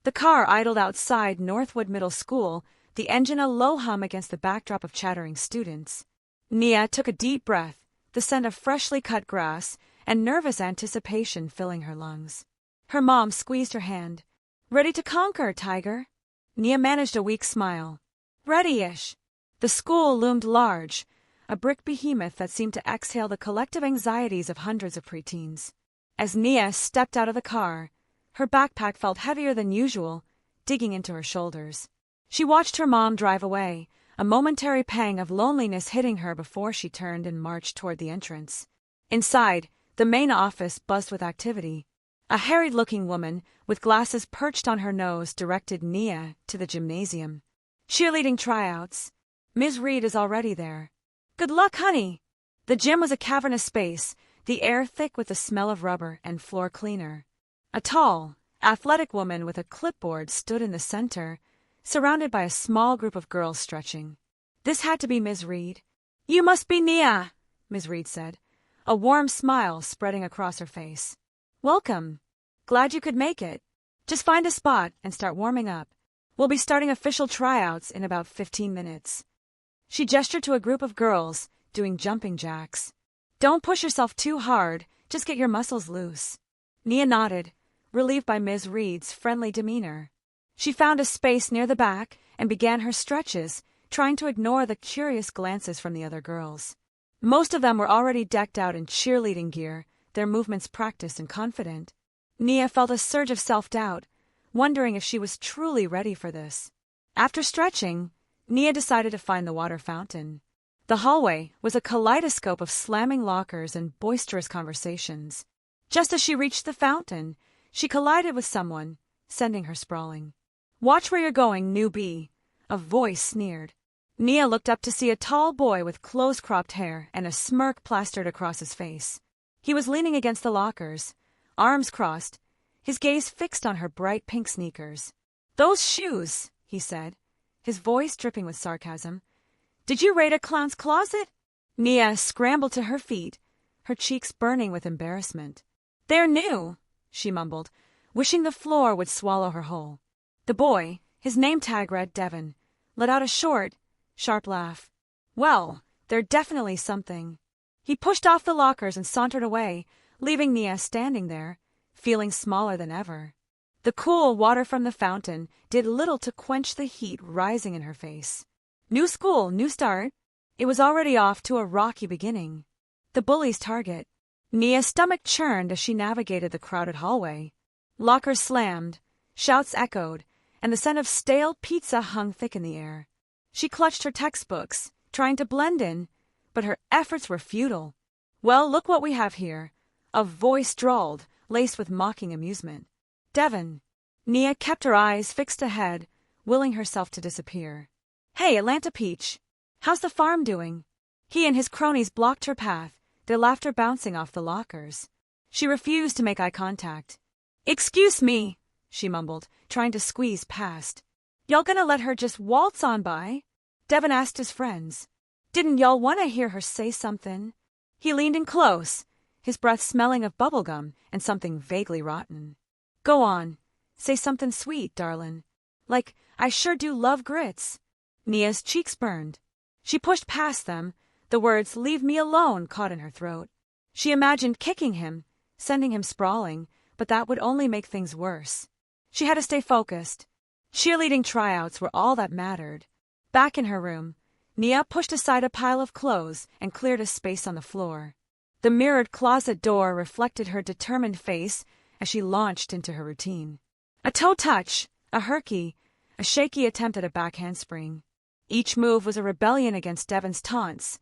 The car idled outside Northwood Middle School, the engine a low hum against the backdrop of chattering students. Nia took a deep breath, the scent of freshly cut grass and nervous anticipation filling her lungs. Her mom squeezed her hand. "Ready to conquer, Tiger?" Nia managed a weak smile. "Ready-ish." The school loomed large, a brick behemoth that seemed to exhale the collective anxieties of hundreds of preteens. As Nia stepped out of the car, her backpack felt heavier than usual, digging into her shoulders. She watched her mom drive away, a momentary pang of loneliness hitting her before she turned and marched toward the entrance. Inside, the main office buzzed with activity. A harried-looking woman, with glasses perched on her nose, directed Nia to the gymnasium. "Cheerleading tryouts. Ms. Reed is already there." "Good luck, honey." The gym was a cavernous space, the air thick with the smell of rubber and floor cleaner. A tall, athletic woman with a clipboard stood in the center, surrounded by a small group of girls stretching. This had to be Ms. Reed. "You must be Nia," Ms. Reed said, a warm smile spreading across her face. "Welcome. Glad you could make it. Just find a spot and start warming up. We'll be starting official tryouts in about 15 minutes. She gestured to a group of girls doing jumping jacks. "Don't push yourself too hard, just get your muscles loose." Nia nodded, relieved by Ms. Reed's friendly demeanor. She found a space near the back and began her stretches, trying to ignore the curious glances from the other girls. Most of them were already decked out in cheerleading gear, their movements practiced and confident. Nia felt a surge of self-doubt, wondering if she was truly ready for this. After stretching, Nia decided to find the water fountain. The hallway was a kaleidoscope of slamming lockers and boisterous conversations. Just as she reached the fountain, she collided with someone, sending her sprawling. "Watch where you're going, newbie," a voice sneered. Nia looked up to see a tall boy with close-cropped hair and a smirk plastered across his face. He was leaning against the lockers, arms crossed, his gaze fixed on her bright pink sneakers. "Those shoes," he said, his voice dripping with sarcasm. "Did you raid a clown's closet?" Nia scrambled to her feet, her cheeks burning with embarrassment. "They're new," she mumbled, wishing the floor would swallow her whole. The boy, his name tag read Devon, let out a short, sharp laugh. "Well, they're definitely something." He pushed off the lockers and sauntered away, leaving Nia standing there, feeling smaller than ever. The cool water from the fountain did little to quench the heat rising in her face. New school, new start. It was already off to a rocky beginning. The bully's target. Nia's stomach churned as she navigated the crowded hallway. Lockers slammed, shouts echoed, and the scent of stale pizza hung thick in the air. She clutched her textbooks, trying to blend in, but her efforts were futile. "Well, look what we have here," a voice drawled, laced with mocking amusement. "Devon." Nia kept her eyes fixed ahead, willing herself to disappear. "Hey, Atlanta Peach. How's the farm doing?" He and his cronies blocked her path, their laughter bouncing off the lockers. She refused to make eye contact. "Excuse me," she mumbled, trying to squeeze past. "Y'all gonna let her just waltz on by?" Devon asked his friends. "Didn't y'all want to hear her say something?" He leaned in close, his breath smelling of bubblegum and something vaguely rotten. "Go on. Say something sweet, darlin'. Like, I sure do love grits." Nia's cheeks burned. She pushed past them, the words "leave me alone" caught in her throat. She imagined kicking him, sending him sprawling, but that would only make things worse. She had to stay focused. Cheerleading tryouts were all that mattered. Back in her room, Nia pushed aside a pile of clothes and cleared a space on the floor. The mirrored closet door reflected her determined face as she launched into her routine. A toe touch, a herky, a shaky attempt at a back handspring. Each move was a rebellion against Devon's taunts,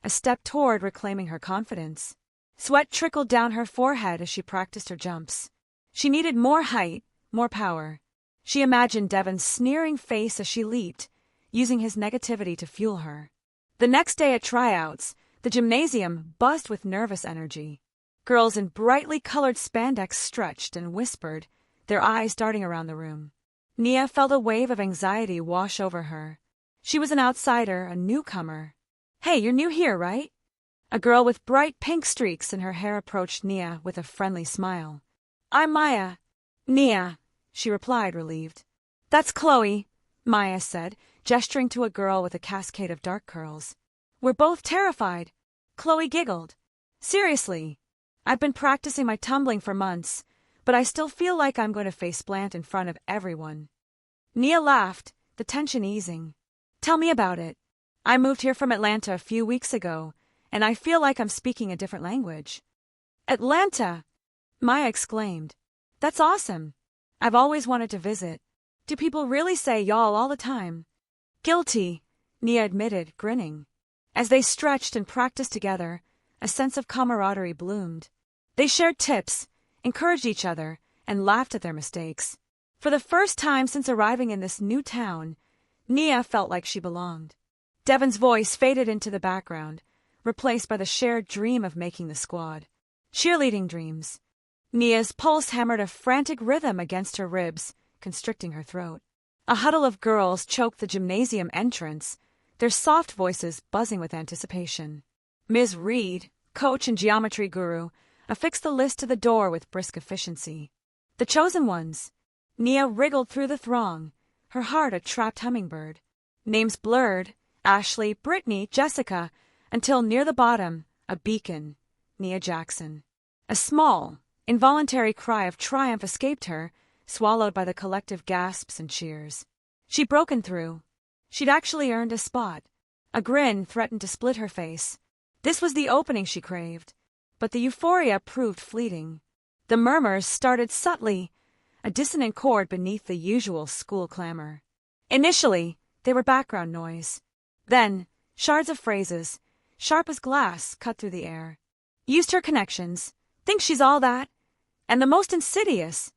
a step toward reclaiming her confidence. Sweat trickled down her forehead as she practiced her jumps. She needed more height, more power. She imagined Devon's sneering face as she leaped, using his negativity to fuel her. The next day at tryouts, the gymnasium buzzed with nervous energy. Girls in brightly colored spandex stretched and whispered, their eyes darting around the room. Nia felt a wave of anxiety wash over her. She was an outsider, a newcomer. "Hey, you're new here, right?" A girl with bright pink streaks in her hair approached Nia with a friendly smile. "I'm Maya." "Nia," she replied, relieved. That's Chloe, Maya said, gesturing to a girl with a cascade of dark curls. We're both terrified. Chloe giggled. Seriously, I've been practicing my tumbling for months, but I still feel like I'm going to face plant in front of everyone. Nia laughed, the tension easing. Tell me about it. I moved here from Atlanta a few weeks ago, and I feel like I'm speaking a different language. Atlanta! Maya exclaimed. That's awesome. I've always wanted to visit. Do people really say y'all all the time? Guilty, Nia admitted, grinning. As they stretched and practiced together, a sense of camaraderie bloomed. They shared tips, encouraged each other, and laughed at their mistakes. For the first time since arriving in this new town, Nia felt like she belonged. Devon's voice faded into the background, replaced by the shared dream of making the squad. Cheerleading dreams. Nia's pulse hammered a frantic rhythm against her ribs, constricting her throat. A huddle of girls choked the gymnasium entrance, their soft voices buzzing with anticipation. Ms. Reed, coach and geometry guru, affixed the list to the door with brisk efficiency. The chosen ones. Nia wriggled through the throng, her heart a trapped hummingbird. Names blurred, Ashley, Brittany, Jessica, until near the bottom, a beacon, Nia Jackson. A small, involuntary cry of triumph escaped her, swallowed by the collective gasps and cheers. She'd broken through. She'd actually earned a spot. A grin threatened to split her face. This was the opening she craved, but the euphoria proved fleeting. The murmurs started subtly, a dissonant chord beneath the usual school clamor. Initially, they were background noise. Then, shards of phrases, sharp as glass, cut through the air. Used her connections. Think she's all that? And the most insidious.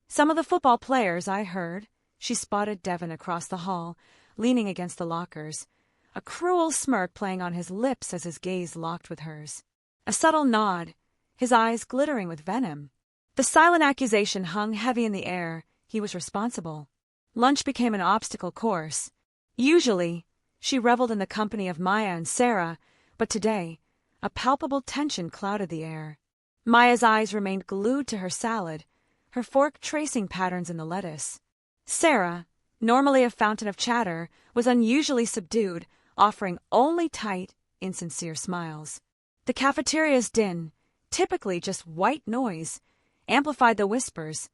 Some of the football players, I heard. She spotted Devon across the hall, leaning against the lockers, a cruel smirk playing on his lips as his gaze locked with hers. A subtle nod, his eyes glittering with venom. The silent accusation hung heavy in the air. He was responsible. Lunch became an obstacle course. Usually, she reveled in the company of Maya and Sarah, but today, a palpable tension clouded the air. Maya's eyes remained glued to her salad, her fork tracing patterns in the lettuce. Sarah, normally a fountain of chatter, was unusually subdued, offering only tight, insincere smiles. The cafeteria's din, typically just white noise, amplified the whispers,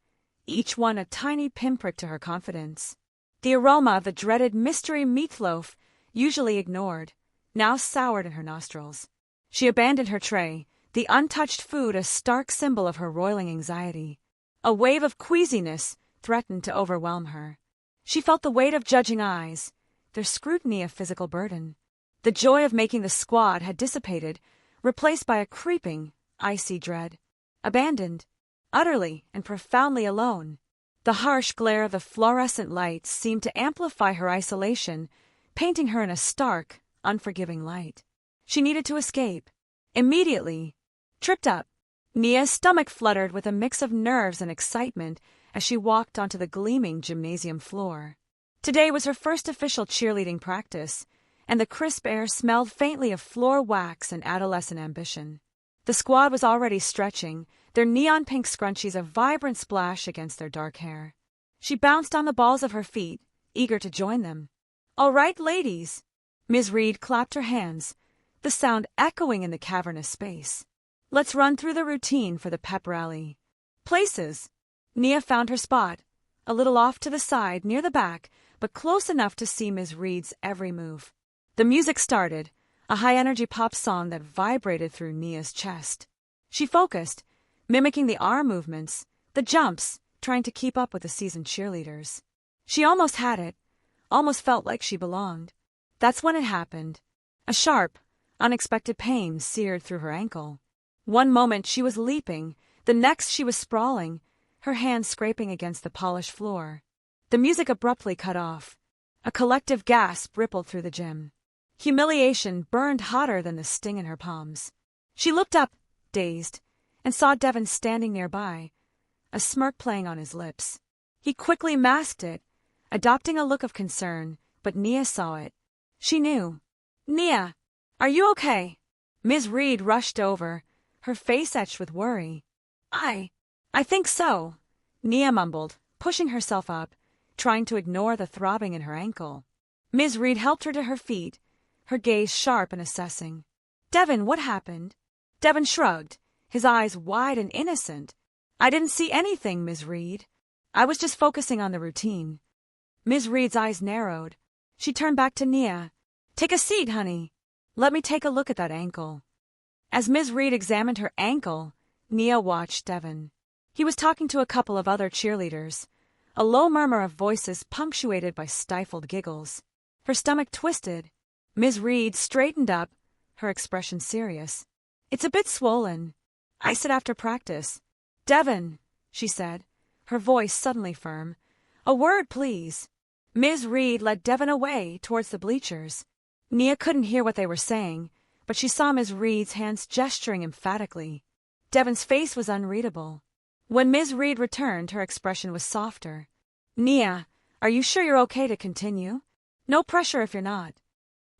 each one a tiny pinprick to her confidence. The aroma of the dreaded mystery meatloaf, usually ignored, now soured in her nostrils. She abandoned her tray, the untouched food a stark symbol of her roiling anxiety. A wave of queasiness threatened to overwhelm her. She felt the weight of judging eyes, their scrutiny a physical burden. The joy of making the squad had dissipated, replaced by a creeping, icy dread. Abandoned, utterly and profoundly alone. The harsh glare of the fluorescent lights seemed to amplify her isolation, painting her in a stark, unforgiving light. She needed to escape. Immediately. Tripped up. Nia's stomach fluttered with a mix of nerves and excitement as she walked onto the gleaming gymnasium floor. Today was her first official cheerleading practice, and the crisp air smelled faintly of floor wax and adolescent ambition. The squad was already stretching, their neon-pink scrunchies a vibrant splash against their dark hair. She bounced on the balls of her feet, eager to join them. "All right, ladies." Ms. Reed clapped her hands, the sound echoing in the cavernous space. "Let's run through the routine for the pep rally." Places. Nia found her spot, a little off to the side, near the back, but close enough to see Ms. Reed's every move. The music started, a high-energy pop song that vibrated through Nia's chest. She focused, mimicking the arm movements, the jumps, trying to keep up with the seasoned cheerleaders. She almost had it, almost felt like she belonged. That's when it happened. A sharp, unexpected pain seared through her ankle. One moment she was leaping, the next she was sprawling, her hands scraping against the polished floor. The music abruptly cut off. A collective gasp rippled through the gym. Humiliation burned hotter than the sting in her palms. She looked up, dazed, and saw Devon standing nearby, a smirk playing on his lips. He quickly masked it, adopting a look of concern, but Nia saw it. She knew. "Nia, are you okay?" Ms. Reed rushed over, her face etched with worry. I think so," Nia mumbled, pushing herself up, trying to ignore the throbbing in her ankle. Ms. Reed helped her to her feet, her gaze sharp and assessing. "Devon, what happened?" Devon shrugged, his eyes wide and innocent. "I didn't see anything, Ms. Reed. I was just focusing on the routine." Ms. Reed's eyes narrowed. She turned back to Nia. "Take a seat, honey. Let me take a look at that ankle." As Ms. Reed examined her ankle, Nia watched Devon. He was talking to a couple of other cheerleaders, a low murmur of voices punctuated by stifled giggles. Her stomach twisted. Ms. Reed straightened up, her expression serious. "It's a bit swollen. I said after practice." "Devon," she said, her voice suddenly firm. "A word, please." Ms. Reed led Devon away towards the bleachers. Nia couldn't hear what they were saying, but she saw Ms. Reed's hands gesturing emphatically. Devon's face was unreadable. When Ms. Reed returned, her expression was softer. "Nia, are you sure you're okay to continue? No pressure if you're not."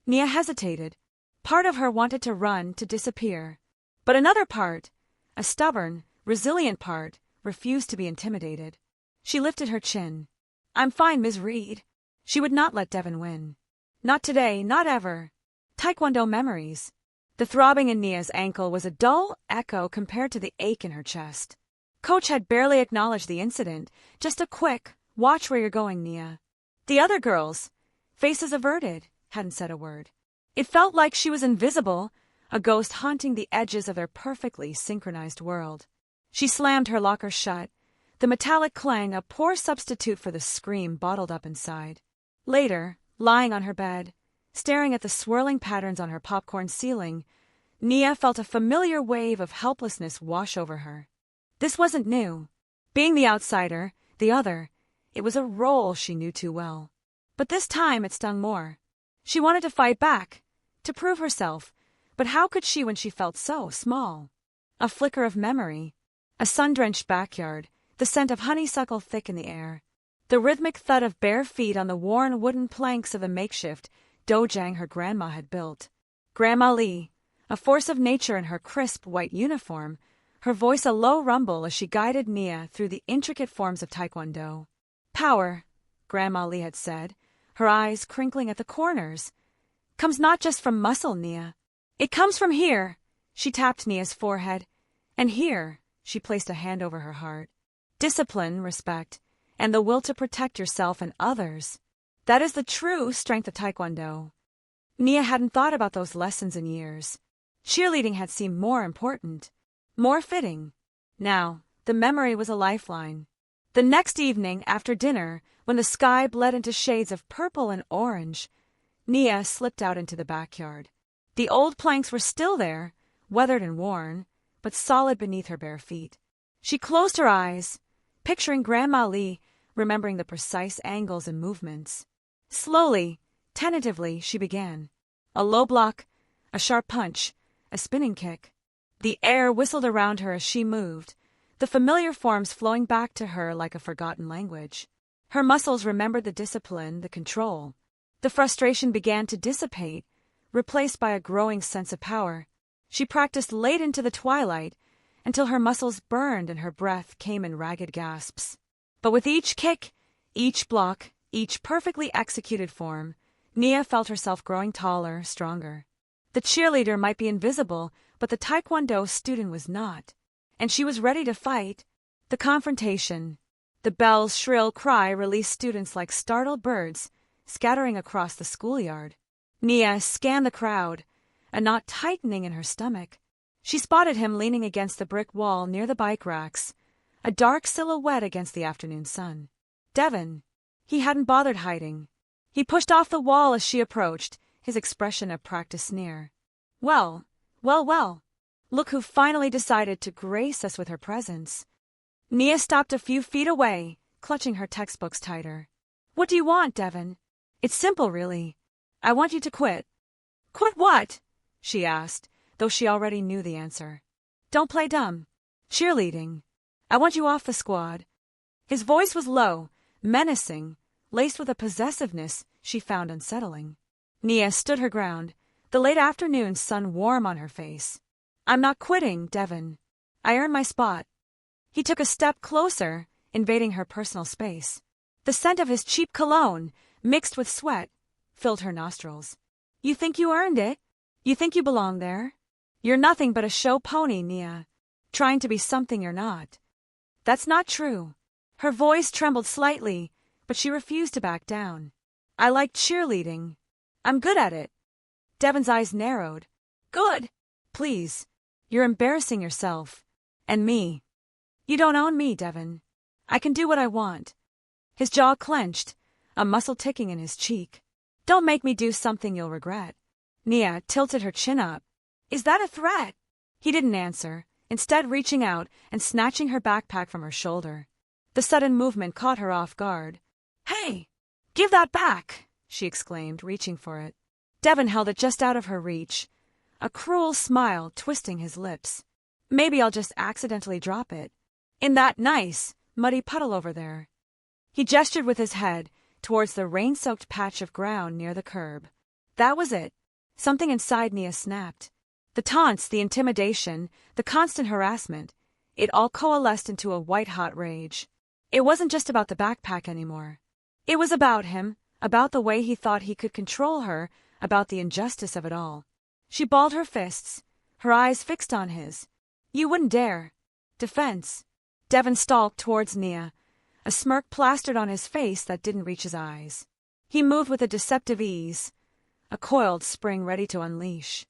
Nia hesitated. Part of her wanted to run, to disappear. But another part, a stubborn, resilient part, refused to be intimidated. She lifted her chin. "I'm fine, Ms. Reed." She would not let Devon win. Not today, not ever. Taekwondo memories. The throbbing in Nia's ankle was a dull echo compared to the ache in her chest. Coach had barely acknowledged the incident, just a quick, "Watch where you're going, Nia." The other girls, faces averted, hadn't said a word. It felt like she was invisible, a ghost haunting the edges of their perfectly synchronized world. She slammed her locker shut, the metallic clang a poor substitute for the scream bottled up inside. Later, lying on her bed, staring at the swirling patterns on her popcorn ceiling, Nia felt a familiar wave of helplessness wash over her. This wasn't new. Being the outsider, the other, it was a role she knew too well. But this time it stung more. She wanted to fight back, to prove herself, but how could she when she felt so small? A flicker of memory, a sun-drenched backyard, the scent of honeysuckle thick in the air, the rhythmic thud of bare feet on the worn wooden planks of the makeshift dojang her grandma had built. Grandma Lee, a force of nature in her crisp white uniform, her voice a low rumble as she guided Nia through the intricate forms of Taekwondo. "Power," Grandma Lee had said, her eyes crinkling at the corners, "comes not just from muscle, Nia. It comes from here." She tapped Nia's forehead. "And here," she placed a hand over her heart. "Discipline, respect, and the will to protect yourself and others. That is the true strength of Taekwondo." Nia hadn't thought about those lessons in years. Cheerleading had seemed more important, more fitting. Now, the memory was a lifeline. The next evening, after dinner, when the sky bled into shades of purple and orange, Nia slipped out into the backyard. The old planks were still there, weathered and worn, but solid beneath her bare feet. She closed her eyes, picturing Grandma Lee, remembering the precise angles and movements. Slowly, tentatively, she began. A low block, a sharp punch, a spinning kick. The air whistled around her as she moved, the familiar forms flowing back to her like a forgotten language. Her muscles remembered the discipline, the control. The frustration began to dissipate, replaced by a growing sense of power. She practiced late into the twilight, until her muscles burned and her breath came in ragged gasps. But with each kick, each block, each perfectly executed form, Nia felt herself growing taller, stronger. The cheerleader might be invisible, but the Taekwondo student was not. And she was ready to fight. The confrontation. The bell's shrill cry released students like startled birds, scattering across the schoolyard. Nia scanned the crowd, a knot tightening in her stomach. She spotted him leaning against the brick wall near the bike racks, a dark silhouette against the afternoon sun. Devon. He hadn't bothered hiding. He pushed off the wall as she approached, his expression a practiced sneer. Well, well, well. Look who finally decided to grace us with her presence. Nia stopped a few feet away, clutching her textbooks tighter. What do you want, Devon? It's simple, really. I want you to quit. Quit what? She asked, though she already knew the answer. Don't play dumb. Cheerleading. I want you off the squad. His voice was low, menacing, laced with a possessiveness she found unsettling. Nia stood her ground, the late afternoon sun warm on her face. I'm not quitting, Devon. I earned my spot. He took a step closer, invading her personal space. The scent of his cheap cologne, mixed with sweat, filled her nostrils. You think you earned it? You think you belong there? You're nothing but a show pony, Nia. Trying to be something you're not. That's not true. Her voice trembled slightly, but she refused to back down. I like cheerleading. I'm good at it. Devon's eyes narrowed. Good. Please. You're embarrassing yourself. And me. You don't own me, Devon. I can do what I want. His jaw clenched, a muscle ticking in his cheek. Don't make me do something you'll regret. Nia tilted her chin up. Is that a threat? He didn't answer, instead reaching out and snatching her backpack from her shoulder. The sudden movement caught her off guard. Hey! Give that back! She exclaimed, reaching for it. Devon held it just out of her reach, a cruel smile twisting his lips. Maybe I'll just accidentally drop it. In that nice, muddy puddle over there. He gestured with his head towards the rain-soaked patch of ground near the curb. That was it. Something inside Nia snapped. The taunts, the intimidation, the constant harassment, it all coalesced into a white-hot rage. It wasn't just about the backpack anymore. It was about him, about the way he thought he could control her, about the injustice of it all. She balled her fists, her eyes fixed on his. You wouldn't dare. Defense. Devon stalked towards Nia, a smirk plastered on his face that didn't reach his eyes. He moved with a deceptive ease, a coiled spring ready to unleash.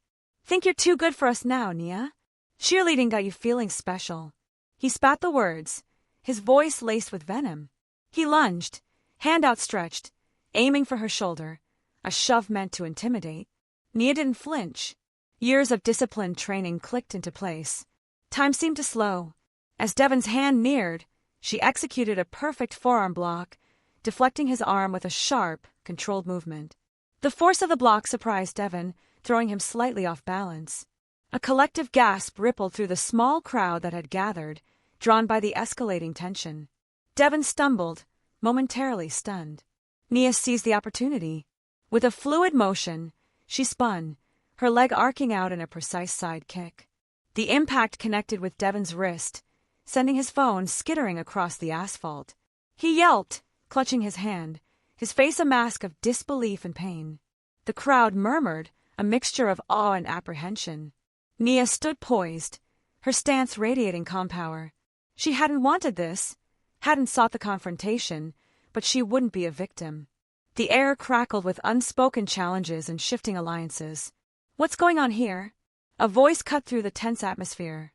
Think you're too good for us now, Nia? Cheerleading got you feeling special. He spat the words, his voice laced with venom. He lunged, hand outstretched, aiming for her shoulder, a shove meant to intimidate. Nia didn't flinch. Years of disciplined training clicked into place. Time seemed to slow. As Devon's hand neared, she executed a perfect forearm block, deflecting his arm with a sharp, controlled movement. The force of the block surprised Devon, throwing him slightly off balance. A collective gasp rippled through the small crowd that had gathered, drawn by the escalating tension. Devon stumbled, momentarily stunned. Nia seized the opportunity. With a fluid motion, she spun, her leg arcing out in a precise side kick. The impact connected with Devon's wrist, sending his phone skittering across the asphalt. He yelped, clutching his hand, his face a mask of disbelief and pain. The crowd murmured, a mixture of awe and apprehension. Nia stood poised, her stance radiating calm power. She hadn't wanted this, hadn't sought the confrontation, but she wouldn't be a victim. The air crackled with unspoken challenges and shifting alliances. What's going on here? A voice cut through the tense atmosphere.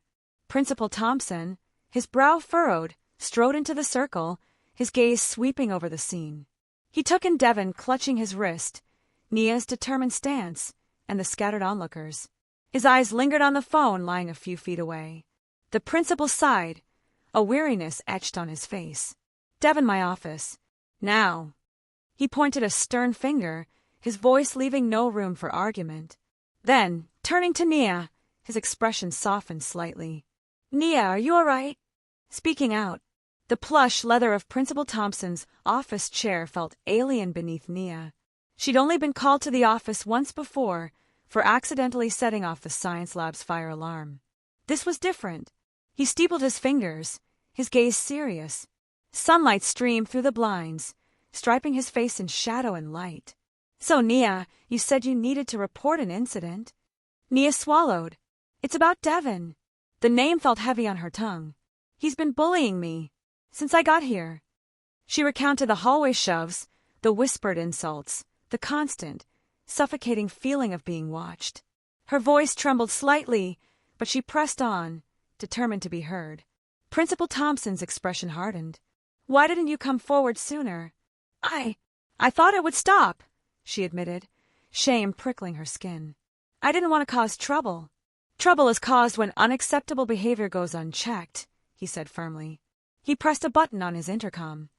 Principal Thompson, his brow furrowed, strode into the circle, his gaze sweeping over the scene. He took in Devon clutching his wrist, Nia's determined stance, and the scattered onlookers. His eyes lingered on the phone lying a few feet away. The principal sighed, a weariness etched on his face. Devon, my office. Now. He pointed a stern finger, his voice leaving no room for argument. Then, turning to Nia, his expression softened slightly. Nia, are you all right? Speaking out, the plush leather of Principal Thompson's office chair felt alien beneath Nia. She'd only been called to the office once before, for accidentally setting off the science lab's fire alarm. This was different. He steepled his fingers, his gaze serious. Sunlight streamed through the blinds, striping his face in shadow and light. So, Nia, you said you needed to report an incident. Nia swallowed. It's about Devon. The name felt heavy on her tongue. He's been bullying me since I got here. She recounted the hallway shoves, the whispered insults, the constant, suffocating feeling of being watched. Her voice trembled slightly, but she pressed on, determined to be heard. Principal Thompson's expression hardened. Why didn't you come forward sooner? I thought it would stop, she admitted, shame prickling her skin. I didn't want to cause trouble. Trouble is caused when unacceptable behavior goes unchecked, he said firmly. He pressed a button on his intercom.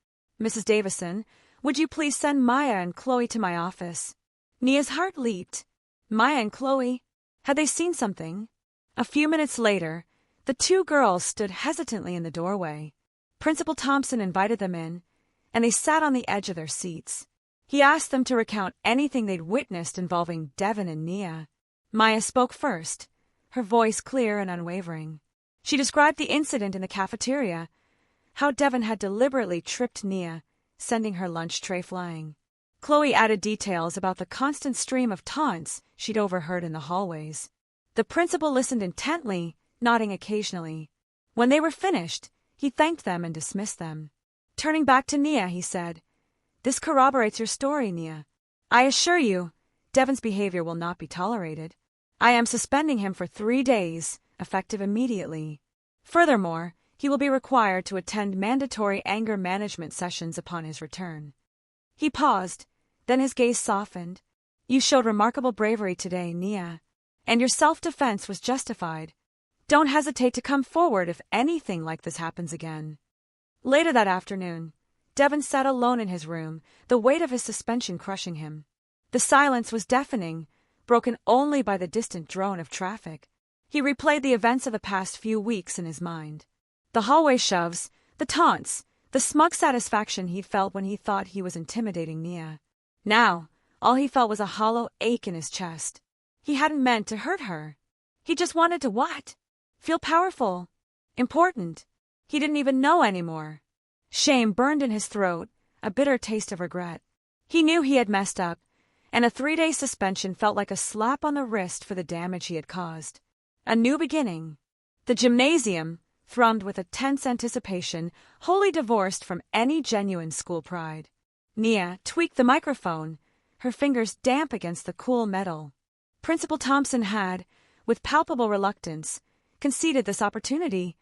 Mrs. Davison, would you please send Maya and Chloe to my office? Nia's heart leaped. Maya and Chloe? Had they seen something? A few minutes later, the two girls stood hesitantly in the doorway. Principal Thompson invited them in, and they sat on the edge of their seats. He asked them to recount anything they'd witnessed involving Devon and Nia. Maya spoke first, her voice clear and unwavering. She described the incident in the cafeteria, how Devon had deliberately tripped Nia, sending her lunch tray flying. Chloe added details about the constant stream of taunts she'd overheard in the hallways. The principal listened intently, nodding occasionally. When they were finished, he thanked them and dismissed them. Turning back to Nia, he said, "This corroborates your story, Nia. I assure you, Devon's behavior will not be tolerated. I am suspending him for 3 days, effective immediately. Furthermore, he will be required to attend mandatory anger management sessions upon his return." He paused, then his gaze softened. "You showed remarkable bravery today, Nia, and your self-defense was justified. Don't hesitate to come forward if anything like this happens again." Later that afternoon, Devon sat alone in his room, the weight of his suspension crushing him. The silence was deafening, broken only by the distant drone of traffic. He replayed the events of the past few weeks in his mind. The hallway shoves, the taunts, the smug satisfaction he felt when he thought he was intimidating Nia. Now, all he felt was a hollow ache in his chest. He hadn't meant to hurt her. He just wanted to what? Feel powerful. Important. He didn't even know anymore. Shame burned in his throat, a bitter taste of regret. He knew he had messed up, and a 3-day suspension felt like a slap on the wrist for the damage he had caused. A new beginning. The gymnasium thrummed with a tense anticipation, wholly divorced from any genuine school pride. Nia tweaked the microphone, her fingers damp against the cool metal. Principal Thompson had, with palpable reluctance, conceded this opportunity,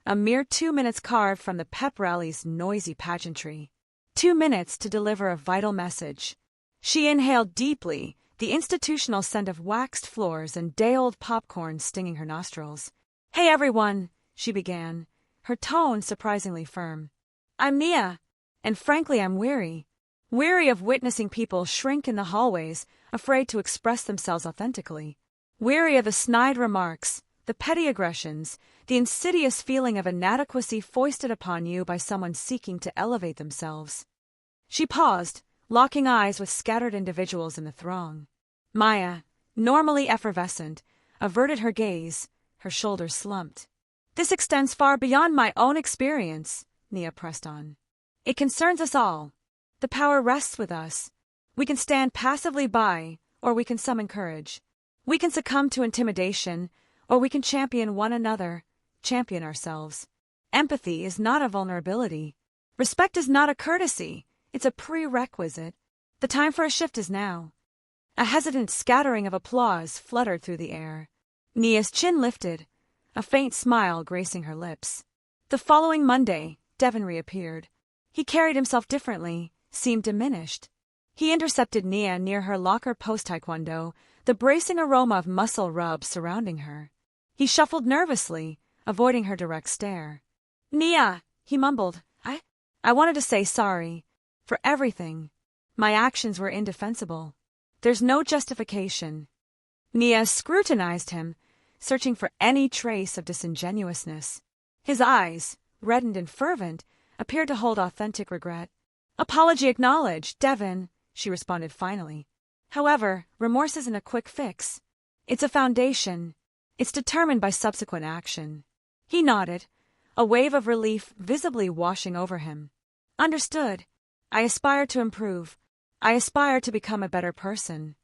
a mere 2 minutes carved from the pep rally's noisy pageantry. 2 minutes to deliver a vital message. She inhaled deeply, the institutional scent of waxed floors and day-old popcorn stinging her nostrils. "Hey everyone," she began, her tone surprisingly firm. "I'm Nia, and frankly I'm weary. Weary of witnessing people shrink in the hallways, afraid to express themselves authentically. Weary of the snide remarks, the petty aggressions, the insidious feeling of inadequacy foisted upon you by someone seeking to elevate themselves." She paused, locking eyes with scattered individuals in the throng. Maya, normally effervescent, averted her gaze, her shoulders slumped. "This extends far beyond my own experience," Nia pressed on. "It concerns us all. The power rests with us. We can stand passively by, or we can summon courage. We can succumb to intimidation, or we can champion one another, champion ourselves. Empathy is not a vulnerability. Respect is not a courtesy. It's a prerequisite. The time for a shift is now." A hesitant scattering of applause fluttered through the air. Nia's chin lifted, a faint smile gracing her lips. The following Monday, Devon reappeared. He carried himself differently, seemed diminished. He intercepted Nia near her locker post-taekwondo, the bracing aroma of muscle rub surrounding her. He shuffled nervously, avoiding her direct stare. "Nia," he mumbled, I wanted to say sorry. For everything. My actions were indefensible. There's no justification." Nia scrutinized him, searching for any trace of disingenuousness. His eyes, reddened and fervent, appeared to hold authentic regret. "Apology acknowledged, Devon," she responded finally. "However, remorse isn't a quick fix. It's a foundation. It's determined by subsequent action." He nodded, a wave of relief visibly washing over him. "Understood. I aspire to improve. I aspire to become a better person."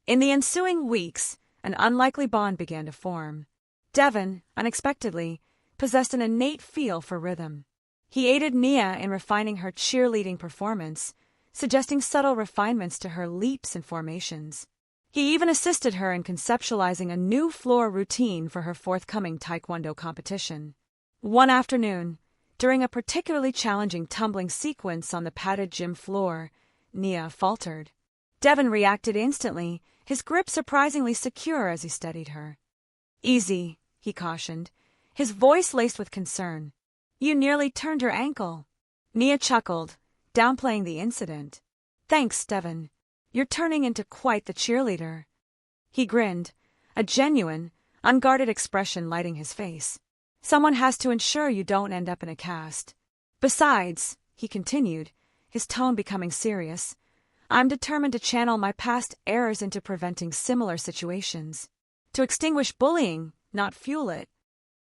In the ensuing weeks, an unlikely bond began to form. Devon, unexpectedly, possessed an innate feel for rhythm. He aided Nia in refining her cheerleading performance, suggesting subtle refinements to her leaps and formations. He even assisted her in conceptualizing a new floor routine for her forthcoming taekwondo competition. One afternoon, during a particularly challenging tumbling sequence on the padded gym floor, Nia faltered. Devon reacted instantly, his grip surprisingly secure as he steadied her. "Easy," he cautioned, his voice laced with concern. "You nearly turned your ankle." Nia chuckled, downplaying the incident. "Thanks, Devon. You're turning into quite the cheerleader." He grinned, a genuine, unguarded expression lighting his face. "Someone has to ensure you don't end up in a cast. Besides," he continued, his tone becoming serious, "I'm determined to channel my past errors into preventing similar situations. To extinguish bullying, not fuel it."